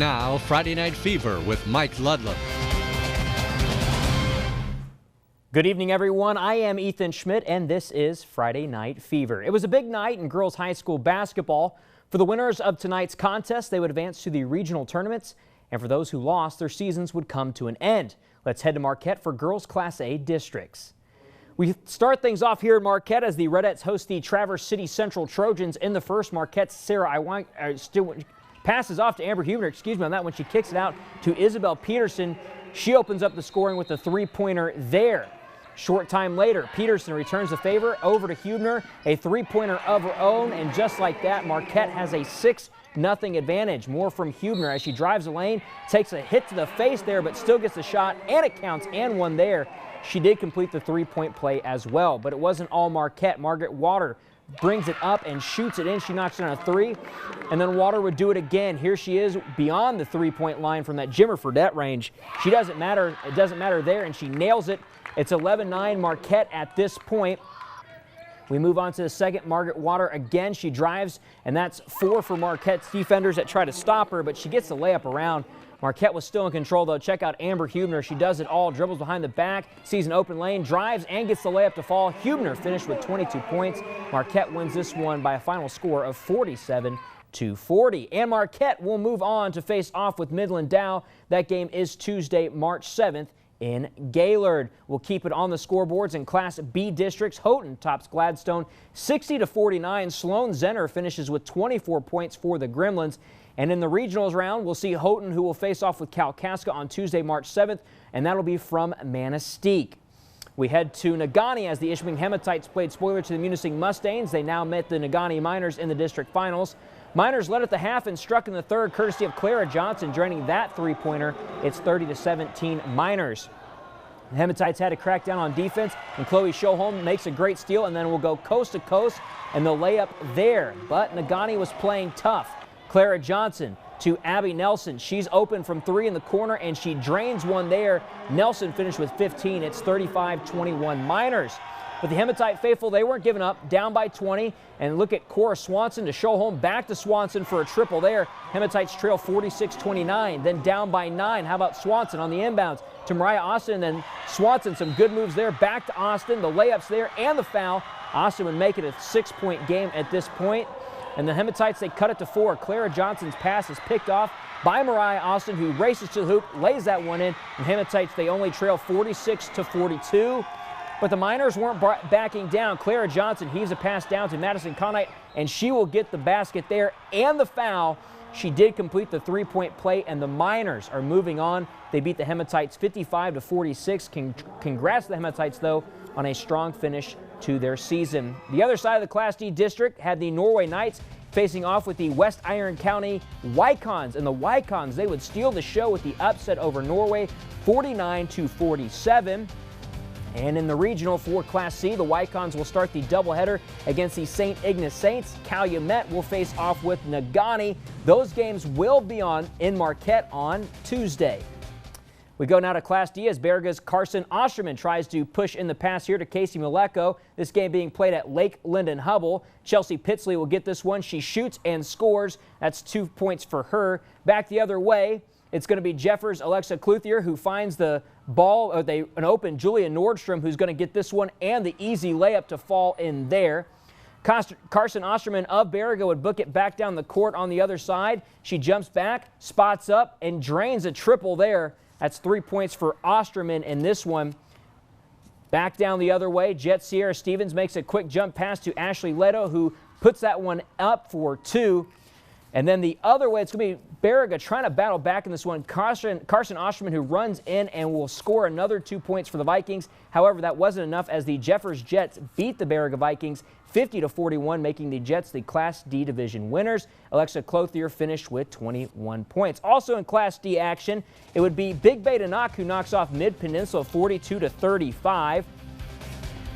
Now, Friday Night Fever with Mike Ludlam. Good evening, everyone. I am Ethan Schmidt, and this is Friday Night Fever. It was a big night in girls high school basketball. For the winners of tonight's contest, they would advance to the regional tournaments, and for those who lost, their seasons would come to an end. Let's head to Marquette for girls Class A districts. We start things off here in Marquette as the Redettes host the Traverse City Central Trojans. In the first, Marquette's Sarah passes off to Amber Huebner, on that one. She kicks it out to Isabel Peterson. She opens up the scoring with a three-pointer there. Short time later, Peterson returns the favor over to Huebner, a three-pointer of her own, and just like that, Marquette has a 6-0 advantage. More from Huebner as she drives the lane, takes a hit to the face there, but still gets the shot, and it counts, and one there. She did complete the three-point play as well, but it wasn't all Marquette. Margaret Water brings it up and shoots it in. She knocks it on a three, and then Water would do it again. Here she is beyond the three-point line from that Jimmer Fredette range. It doesn't matter there, and she nails it. It's 11-9 Marquette at this point. We move on to the second. Margaret Water again. She drives, and that's 4 for Marquette's defenders that try to stop her, but she gets the layup around. Marquette was still in control, though. Check out Amber Huebner. She does it all. Dribbles behind the back, sees an open lane, drives, and gets the layup to fall. Huebner finished with 22 points. Marquette wins this one by a final score of 47-40. And Marquette will move on to face off with Midland Dow. That game is Tuesday, March 7th. In Gaylord. We'll keep it on the scoreboards in Class B districts. Houghton tops Gladstone 60-49. Sloan Zenner finishes with 24 points for the Gremlins. And in the regionals round, we'll see Houghton, who will face off with Kalkaska on Tuesday, March 7th, and that'll be from Manistee. We head to Negaunee as the Ishpeming Hematites played spoiler to the Munising Mustangs. They now met the Negaunee Miners in the district finals. Miners led at the half and struck in the third, courtesy of Clara Johnson, draining that three-pointer. It's 30-17 Miners. The Hematites had to crack down on defense, and Chloe Schoholm makes a great steal, and then we'll go coast to coast, and they'll lay up there. But Negaunee was playing tough. Clara Johnson to Abby Nelson. She's open from 3 in the corner, and she drains one there. Nelson finished with 15. It's 35-21 Miners. But the Hematite faithful, they weren't giving up, down by 20. And look at Cora Swanson to Schoholm, back to Swanson for a triple there. Hematites trail 46-29, then down by 9. How about Swanson on the inbounds to Mariah Austin, and then Swanson, some good moves there, back to Austin, the layups there, and the foul. Austin would make it a 6-point game at this point. And the Hematites, they cut it to 4. Clara Johnson's pass is picked off by Mariah Austin, who races to the hoop, lays that one in. And Hematites, they only trail 46-42. But the Miners weren't backing down. Clara Johnson heaves a pass down to Madison Conite, and she will get the basket there and the foul. She did complete the three-point play, and the Miners are moving on. They beat the Hematites 55-46. Congrats to the Hematites, though, on a strong finish to their season. The other side of the Class D district had the Norway Knights facing off with the West Iron County Wycons. And the Wycons, they would steal the show with the upset over Norway, 49-47. And in the regional for Class C, the Wycons will start the doubleheader against the St. Ignace Saints. Calumet will face off with Negaunee. Those games will be on in Marquette on Tuesday. We go now to Class D as Baraga's Carson Osterman tries to push in the pass here to Casey Maleko. This game being played at Lake Linden Hubble. Chelsea Pitsley will get this one. She shoots and scores. That's 2 points for her. Back the other way, it's going to be Jeffers' Alexa Clouthier who finds the ball, an open Julia Nordstrom, who's going to get this one and the easy layup to fall in there. Carson Osterman of Baraga would book it back down the court on the other side. She jumps back, spots up, and drains a triple there. That's 3 points for Osterman in this one. Back down the other way, Jet Sierra Stevens makes a quick jump pass to Ashley Leto, who puts that one up for 2. And then the other way, it's going to be Baraga trying to battle back in this one. Carson Osterman, who runs in and will score another 2 points for the Vikings. However, that wasn't enough as the Jeffers Jets beat the Baraga Vikings 50-41, making the Jets the Class D division winners. Alexa Clouthier finished with 21 points. Also in Class D action, it would be Big Bay Nanak who knocks off Mid-Peninsula 42-35.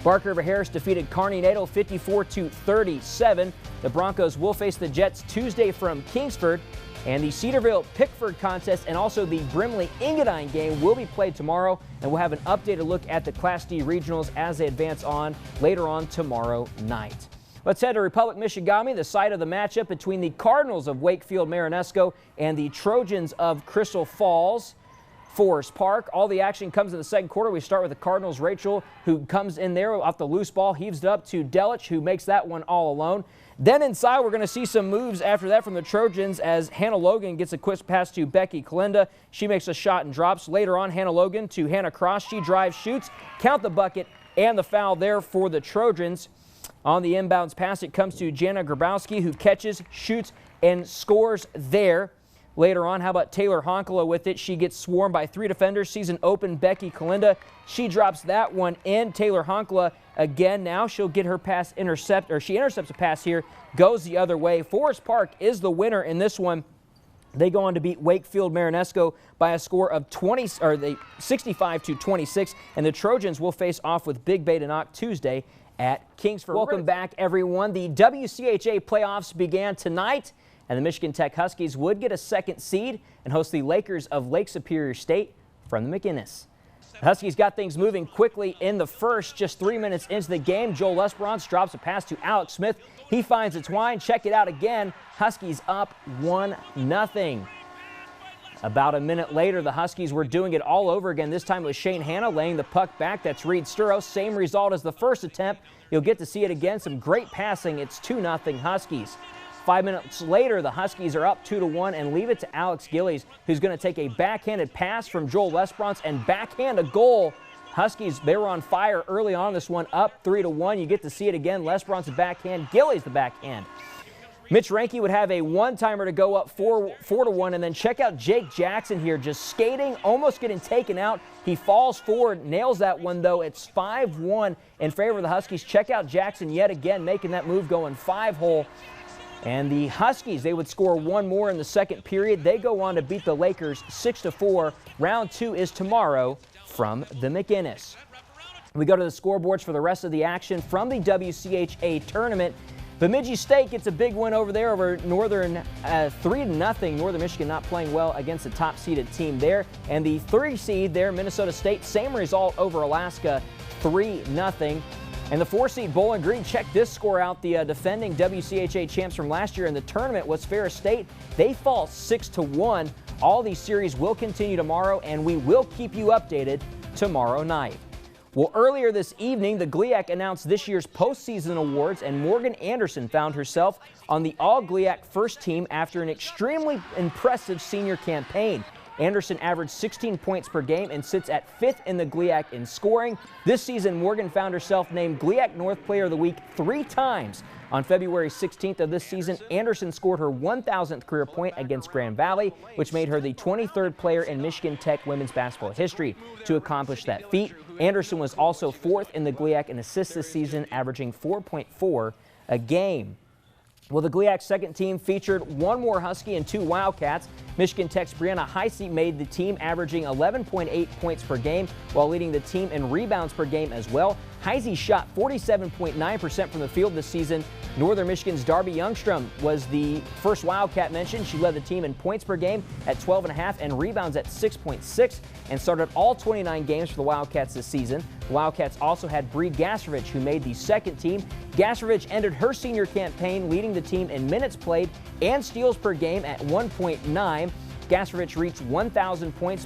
Barker River Harris defeated Kearney Natal 54-37. The Broncos will face the Jets Tuesday from Kingsford. And the Cedarville-Pickford contest and also the Brimley-Engadine game will be played tomorrow. And we'll have an updated look at the Class D regionals as they advance on later on tomorrow night. Let's head to Republic, Michigan, the site of the matchup between the Cardinals of Wakefield Marinesco and the Trojans of Crystal Falls Forest Park. All the action comes in the second quarter. We start with the Cardinals. Rachel, who comes in there off the loose ball, heaves it up to Delich, who makes that one all alone. Then inside, we're going to see some moves after that from the Trojans as Hannah Logan gets a quick pass to Becky Kalinda. She makes a shot and drops. Later on, Hannah Logan to Hannah Cross. She drives, shoots, count the bucket, and the foul there for the Trojans. On the inbounds pass, it comes to Jana Grabowski, who catches, shoots, and scores there. Later on, how about Taylor Honkala with it? She gets swarmed by 3 defenders, sees an open Becky Kalinda. She drops that one in. Taylor Honkala again now. She'll get her pass she intercepts a pass here, goes the other way. Forest Park is the winner in this one. They go on to beat Wakefield Marinesco by a score of 65-26, and the Trojans will face off with Big Bay Knock Tuesday at Kingsford. Welcome back, everyone. The WCHA playoffs began tonight, and the Michigan Tech Huskies would get a second seed and host the Lakers of Lake Superior State from the McInnes. The Huskies got things moving quickly in the first. Just 3 minutes into the game, Joel Lesperance drops a pass to Alex Smith. He finds a twine. Check it out again. Huskies up 1-0. About a minute later, the Huskies were doing it all over again. This time it was Shane Hanna laying the puck back. That's Reed Sturos. Same result as the first attempt. You'll get to see it again. Some great passing. It's 2-0 Huskies. 5 minutes later, the Huskies are up 2-1 and leave it to Alex Gillies, who's going to take a backhanded pass from Joel Lesperance and backhand a goal. Huskies, they were on fire early on this one, up 3-1. You get to see it again. Lesperance the backhand, Gillies the backhand. Mitch Ranke would have a one-timer to go up 4-1, and then check out Jake Jackson here, just skating, almost getting taken out. He falls forward, nails that one, though. It's 5-1 in favor of the Huskies. Check out Jackson yet again, making that move, going 5-hole. And the Huskies, they would score one more in the second period. They go on to beat the Lakers 6-4. Round 2 is tomorrow from the McInnes. We go to the scoreboards for the rest of the action from the WCHA tournament. Bemidji State gets a big win over there over Northern 3-0. Northern Michigan not playing well against the top-seeded team there. And the 3 seed there, Minnesota State, same result over Alaska, 3-0. And the 4 seed Bowling Green, check this score out. The defending WCHA champs from last year in the tournament was Ferris State. They fall 6-1. All these series will continue tomorrow, and we will keep you updated tomorrow night. Well, earlier this evening, the GLIAC announced this year's postseason awards, and Morgan Anderson found herself on the all-GLIAC first team after an extremely impressive senior campaign. Anderson averaged 16 points per game and sits at 5th in the GLIAC in scoring. This season, Morgan found herself named GLIAC North Player of the Week 3 times. On February 16th of this season, Anderson scored her 1,000th career point against Grand Valley, which made her the 23rd player in Michigan Tech women's basketball history to accomplish that feat. Anderson was also 4th in the GLIAC in assists this season, averaging 4.4 a game. Well, the GLIAC second team featured one more Husky and 2 Wildcats. Michigan Tech's Brianna Heisey made the team, averaging 11.8 points per game while leading the team in rebounds per game as well. Heisey shot 47.9% from the field this season. Northern Michigan's Darby Youngstrom was the first Wildcat mentioned. She led the team in points per game at 12.5 and rebounds at 6.6 and started all 29 games for the Wildcats this season. The Wildcats also had Bree Gasrovich, who made the second team. Gasrovich ended her senior campaign leading the team in minutes played and steals per game at 1.9. Gasrovich reached 1,000 points,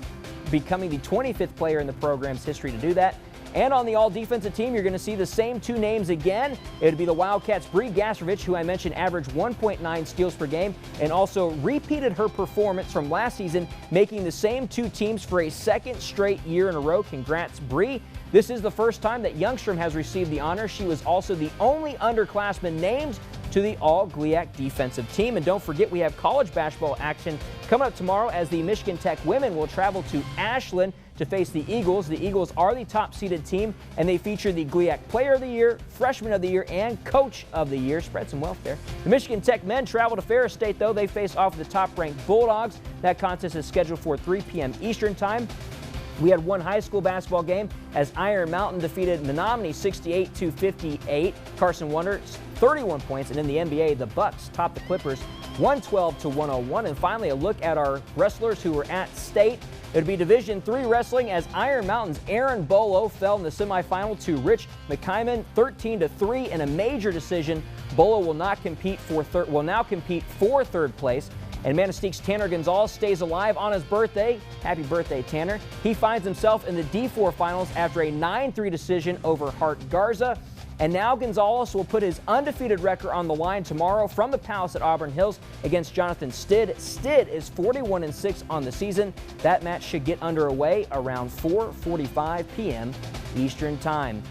becoming the 25th player in the program's history to do that. And on the all-defensive team, you're going to see the same 2 names again. It would be the Wildcats' Bree Gasrovich, who I mentioned averaged 1.9 steals per game, and also repeated her performance from last season, making the same 2 teams for a second straight year in a row. Congrats, Bree. This is the first time that Youngstrom has received the honor. She was also the only underclassman named to the all-GLIAC defensive team. And don't forget, we have college basketball action coming up tomorrow as the Michigan Tech women will travel to Ashland to face the Eagles. The Eagles are the top-seeded team, and they feature the GLIAC Player of the Year, Freshman of the Year, and Coach of the Year. Spread some wealth there. The Michigan Tech men travel to Ferris State, though. They face off the top-ranked Bulldogs. That contest is scheduled for 3 p.m. Eastern Time. We had one high school basketball game as Iron Mountain defeated Menominee 68-58. Carson Wonder 31 points, and in the NBA, the Bucks topped the Clippers 112-101. And finally, a look at our wrestlers who were at state. It would be Division III wrestling as Iron Mountain's Aaron Bolo fell in the semifinal to Rich McKyman 13-3 in a major decision. Bolo will now compete for third place. And Manistique's Tanner Gonzalez stays alive on his birthday. Happy birthday, Tanner. He finds himself in the D4 finals after a 9-3 decision over Hart Garza. And now Gonzalez will put his undefeated record on the line tomorrow from the Palace at Auburn Hills against Jonathan Stidd. Stidd is 41-6 on the season. That match should get underway around 4:45 p.m. Eastern Time.